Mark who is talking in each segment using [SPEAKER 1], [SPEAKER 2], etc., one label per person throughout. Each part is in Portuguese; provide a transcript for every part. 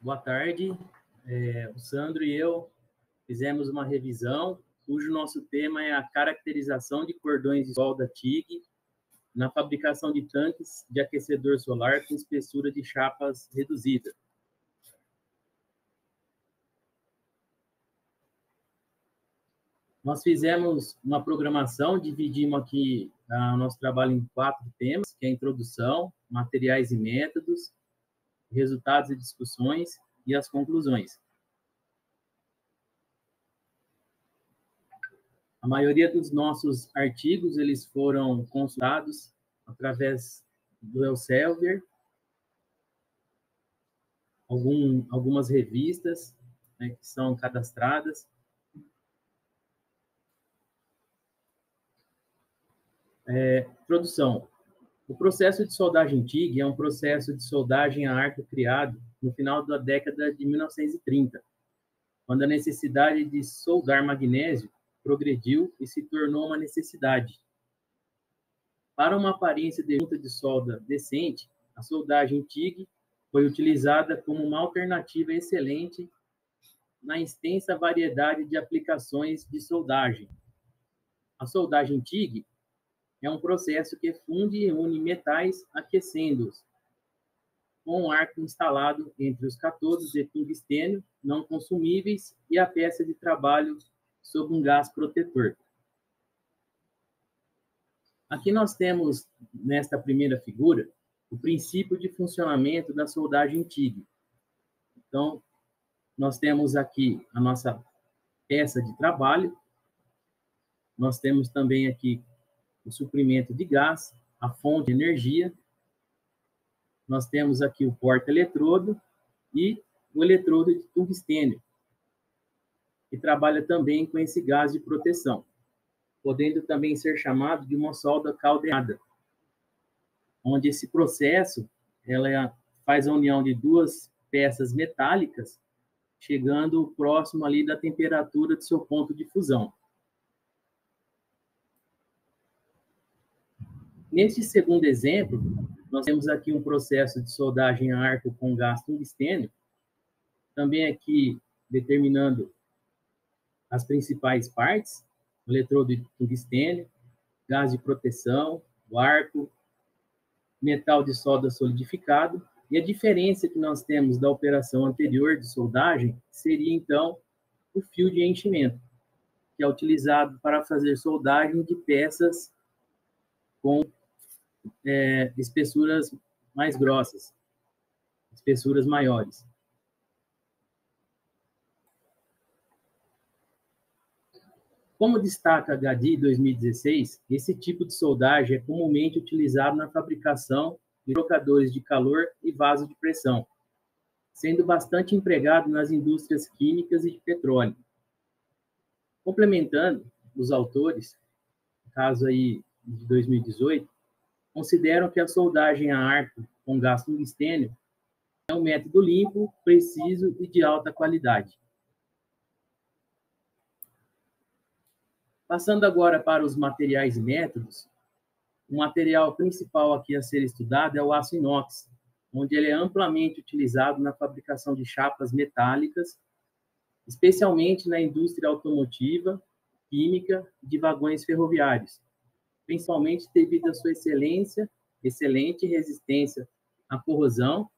[SPEAKER 1] Boa tarde. O Sandro e eu fizemos uma revisão, cujo nosso tema é a caracterização de cordões de solda TIG na fabricação de tanques de aquecedor solar com espessura de chapas reduzida. Nós fizemos uma programação, dividimos aqui o nosso trabalho em 4 temas, que é a introdução, materiais e métodos, resultados e discussões e as conclusões. A maioria dos nossos artigos, eles foram consultados através do Elsevier, algumas revistas, né, que são cadastradas. Introdução. O processo de soldagem TIG é um processo de soldagem a arco criado no final da década de 1930, quando a necessidade de soldar magnésio progrediu e se tornou uma necessidade. Para uma aparência de junta de solda decente, a soldagem TIG foi utilizada como uma alternativa excelente na extensa variedade de aplicações de soldagem. A soldagem TIG é um processo que funde e une metais aquecendo-os com um arco instalado entre os cátodos de tungstênio não consumíveis e a peça de trabalho sob um gás protetor. Aqui nós temos, nesta primeira figura, o princípio de funcionamento da soldagem TIG. Então, nós temos aqui a nossa peça de trabalho, nós temos também aqui o suprimento de gás, a fonte de energia, nós temos aqui o porta-eletrodo e o eletrodo de tungstênio, que trabalha também com esse gás de proteção, podendo também ser chamado de uma solda caldeirada, onde esse processo ela faz a união de 2 peças metálicas, chegando próximo ali da temperatura do seu ponto de fusão. Neste segundo exemplo, nós temos aqui um processo de soldagem a arco com gás tungstênio, também aqui determinando as principais partes, o eletrodo de tungstênio, gás de proteção, o arco, metal de solda solidificado, e a diferença que nós temos da operação anterior de soldagem seria, então, o fio de enchimento, que é utilizado para fazer soldagem de peças com espessuras mais grossas, espessuras maiores. Como destaca a GADI 2016, esse tipo de soldagem é comumente utilizado na fabricação de trocadores de calor e vasos de pressão, sendo bastante empregado nas indústrias químicas e de petróleo. Complementando, os autores, no caso aí de 2018, consideram que a soldagem a arco com gás tungstênio é um método limpo, preciso e de alta qualidade. Passando agora para os materiais e métodos, o material principal aqui a ser estudado é o aço inox, onde ele é amplamente utilizado na fabricação de chapas metálicas, especialmente na indústria automotiva, química e de vagões ferroviários, principalmente devido à sua excelente resistência à corrosão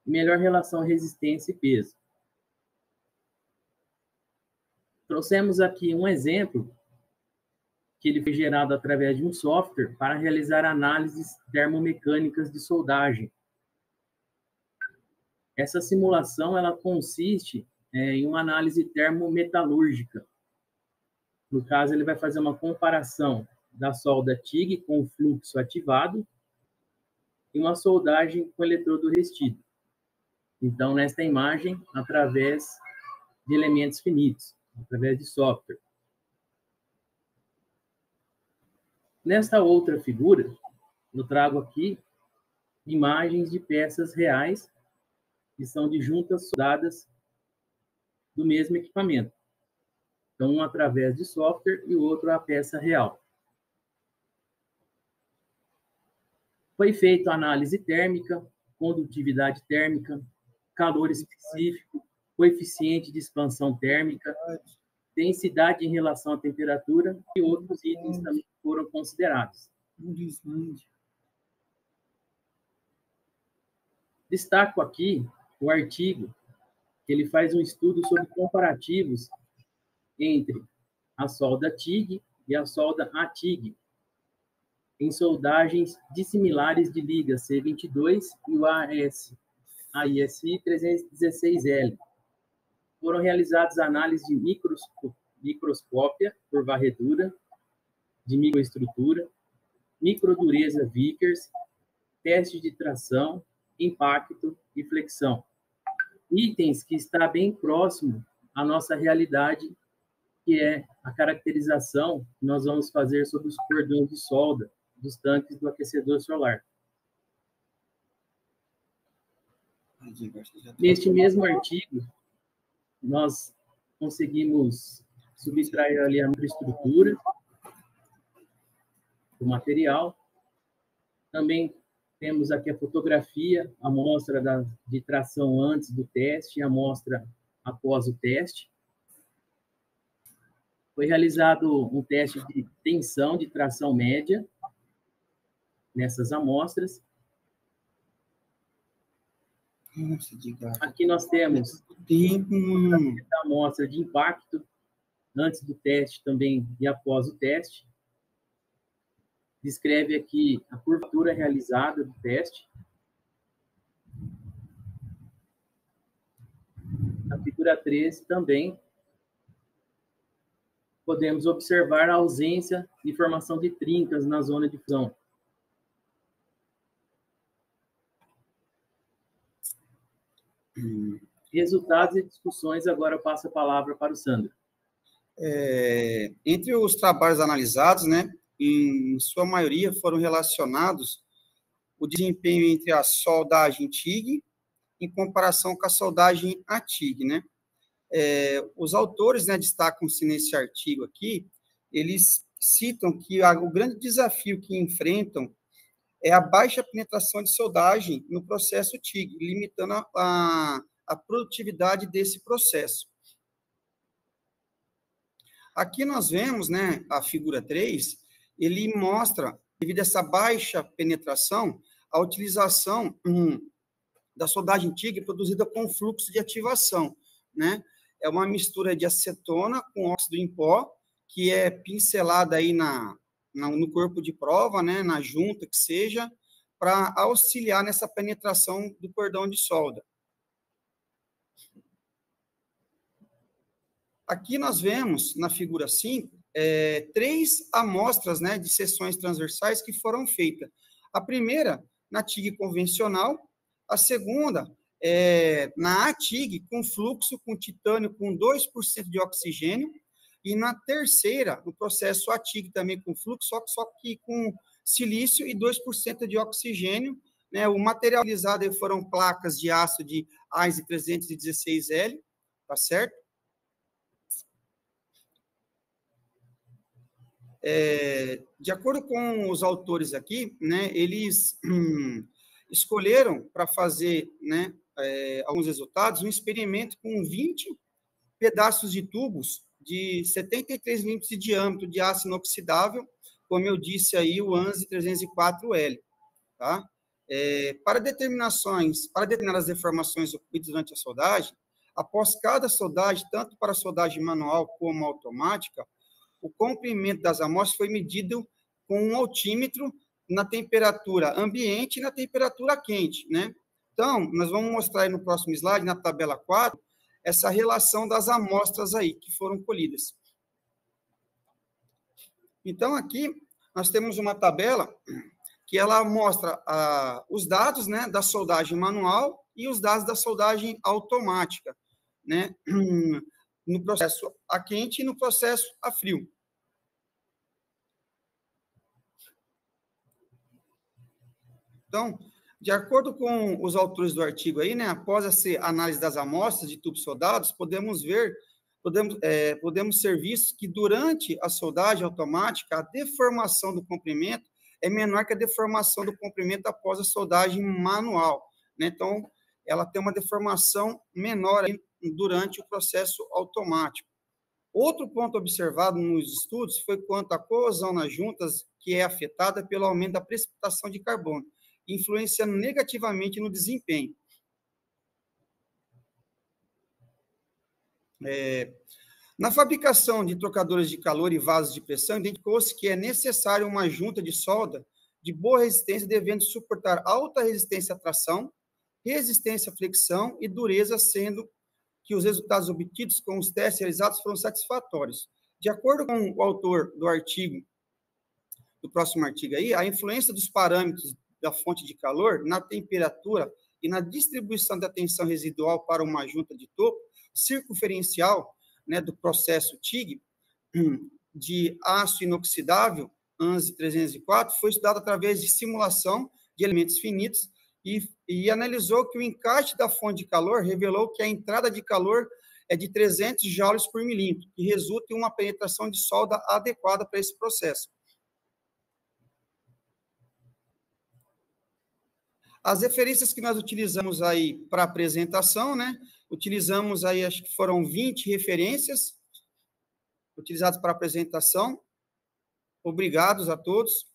[SPEAKER 1] e melhor relação resistência e peso. Trouxemos aqui um exemplo que ele foi gerado através de um software para realizar análises termomecânicas de soldagem. Essa simulação ela consiste em uma análise termometalúrgica. No caso, ele vai fazer uma comparação da solda TIG com o fluxo ativado e uma soldagem com eletrodo revestido. Então, nesta imagem, através de elementos finitos, através de software. Nesta outra figura, eu trago aqui imagens de peças reais que são de juntas soldadas do mesmo equipamento. Então, um através de software e o outro a peça real. Foi feita a análise térmica, condutividade térmica, calor específico, coeficiente de expansão térmica, densidade em relação à temperatura e outros itens também foram considerados. Destaco aqui o artigo que ele faz um estudo sobre comparativos entre a solda TIG e a solda ATIG em soldagens dissimilares de liga C22 e o AISI 316L. Foram realizadas análises de microscópia por varredura, de microestrutura, microdureza Vickers, teste de tração, impacto e flexão. Itens que está bem próximo à nossa realidade, que é a caracterização que nós vamos fazer sobre os cordões de solda dos tanques do aquecedor solar. Neste mesmo artigo, nós conseguimos subtrair ali a microestrutura do material. Também temos aqui a fotografia, a amostra de tração antes do teste e a amostra após o teste. Foi realizado um teste de tensão de tração média nessas amostras. Aqui nós temos a amostra de impacto antes do teste também e após o teste. Descreve aqui a curvatura realizada do teste. Na figura 13 também podemos observar a ausência de formação de trincas na zona de fusão. Resultados e discussões, agora eu passo a palavra para o Sandro.
[SPEAKER 2] Entre os trabalhos analisados, né, em sua maioria foram relacionados o desempenho entre a soldagem TIG em comparação com a soldagem ATIG, né? Os autores, né, destacam-se nesse artigo aqui, eles citam que o grande desafio que enfrentam é a baixa penetração de soldagem no processo TIG, limitando a produtividade desse processo. Aqui nós vemos, né, a figura 3, ele mostra, devido a essa baixa penetração, a utilização da soldagem TIG produzida com fluxo de ativação, né? É uma mistura de acetona com óxido em pó, que é pincelada aí no corpo de prova, né, na junta que seja, para auxiliar nessa penetração do cordão de solda. Aqui nós vemos, na figura 5, 3 amostras, né, de seções transversais que foram feitas. A primeira, na TIG convencional, a segunda, na ATIG, com fluxo, com titânio, com 2% de oxigênio, e na terceira, no processo ATIG, também com fluxo, só que com silício e 2% de oxigênio, né? O material utilizado foram placas de aço de AISI 316L, tá certo? De acordo com os autores aqui, né, eles escolheram para fazer, né, alguns resultados, um experimento com 20 pedaços de tubos de 73 milímetros de diâmetro de aço inoxidável, como eu disse aí, o ANSI 304L, tá? Para determinar as deformações ocorridas durante a soldagem, após cada soldagem, tanto para a soldagem manual como automática, o comprimento das amostras foi medido com um altímetro na temperatura ambiente e na temperatura quente, né? Então, nós vamos mostrar aí no próximo slide, na tabela 4, essa relação das amostras aí que foram colhidas. Então, aqui nós temos uma tabela que ela mostra os dados, né, da soldagem manual e os dados da soldagem automática, né, no processo a quente e no processo a frio. Então, de acordo com os autores do artigo aí, né, após essa análise das amostras de tubos soldados, podemos ser vistos que durante a soldagem automática, a deformação do comprimento é menor que a deformação do comprimento após a soldagem manual, né? Então, ela tem uma deformação menor durante o processo automático. Outro ponto observado nos estudos foi quanto à corrosão nas juntas, que é afetada pelo aumento da precipitação de carbono, influenciando negativamente no desempenho. Na fabricação de trocadores de calor e vasos de pressão, identificou-se que é necessário uma junta de solda de boa resistência, devendo suportar alta resistência à tração, resistência à flexão e dureza, sendo que os resultados obtidos com os testes realizados foram satisfatórios. De acordo com o autor do artigo, do próximo artigo aí, a influência dos parâmetros da fonte de calor na temperatura e na distribuição da tensão residual para uma junta de topo circunferencial, né, do processo TIG, de aço inoxidável, ANSI 304, foi estudado através de simulação de elementos finitos e analisou que o encaixe da fonte de calor revelou que a entrada de calor é de 300 joules por milímetro, que resulta em uma penetração de solda adequada para esse processo. As referências que nós utilizamos aí para apresentação, né? Utilizamos aí, acho que foram 20 referências utilizadas para apresentação. Obrigados a todos.